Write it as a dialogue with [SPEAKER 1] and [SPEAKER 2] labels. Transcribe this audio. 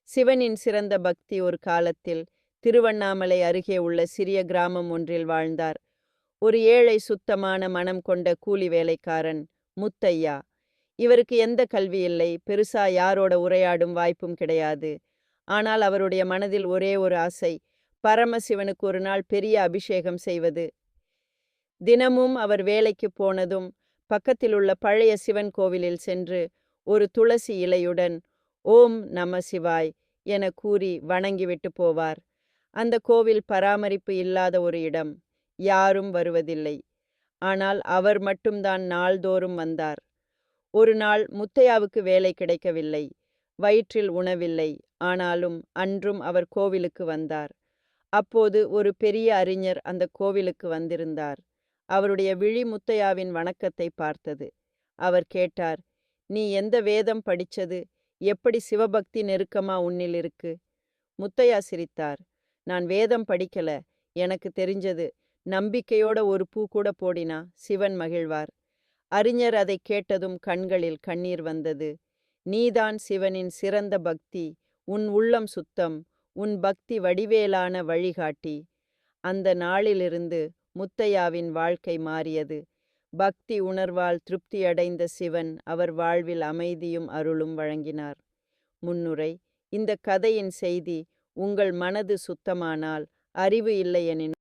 [SPEAKER 1] சிவனின் சிறந்த பக்தி ஒரு காலத்தில் திருவண்ணாமலை அருகே உள்ள சிறிய கிராமம் ஒன்றில் வாழ்ந்தார். ஒரு ஏழை சுத்தமான மனம் கொண்ட கூலி வேலைக்காரன் முத்தையா. இவருக்கு எந்த கல்வி இல்லை, பெருசா யாரோட உரையாடும் வாய்ப்பும் கிடையாது. ஆனால் அவருடைய மனதில் ஒரே ஒரு ஆசை, பரமசிவனுக்கு ஒரு நாள் பெரிய அபிஷேகம் செய்வது. தினமும் அவர் வேலைக்கு போனதும் பக்கத்திலுள்ள பழைய சிவன் கோவிலில் சென்று ஒரு துளசி இலையுடன் ஓம் நம சிவாய் என கூறி வணங்கிவிட்டு போவார். அந்த கோவில் பராமரிப்பு இல்லாத ஒரு இடம், யாரும் வருவதில்லை. ஆனால் அவர் மட்டும்தான் நாள்தோறும் வந்தார். ஒரு நாள் முத்தையாவுக்கு வேலை கிடைக்கவில்லை, வயிற்றில் உணவில்லை. ஆனாலும் அன்றும் அவர் கோவிலுக்கு வந்தார். அப்போது ஒரு பெரிய அறிஞர் அந்த கோவிலுக்கு வந்திருந்தார். அவருடைய விழி முத்தையாவின் வணக்கத்தை பார்த்தது. அவர் கேட்டார், நீ எந்த வேதம் படிச்சது? எப்படி சிவபக்தி நெருக்கமா உன்னில் இருக்கு? முத்தையா சிரித்தார். நான் வேதம் படிக்கல, எனக்கு தெரிஞ்சது, நம்பிக்கையோட ஒரு பூ கூட போடினா சிவன் மகிழ்வார். அறிஞர் அதை கேட்டதும் கண்களில் கண்ணீர் வந்தது. நீதான் சிவனின் சிறந்த பக்தி, உன் உள்ளம் சுத்தம், உன் பக்தி வடிவேலான வழிகாட்டி. அந்த நாளிலிருந்து முத்தையாவின் வாழ்க்கை மாறியது. பக்தி உணர்வால் திருப்தியடைந்த சிவன் அவர் வாழ்வில் அமைதியும் அருளும் வழங்கினார். முன்னுரை: இந்த கதையின் செய்தி, உங்கள் மனது சுத்தமானால், அறிவு இல்லையெனினும்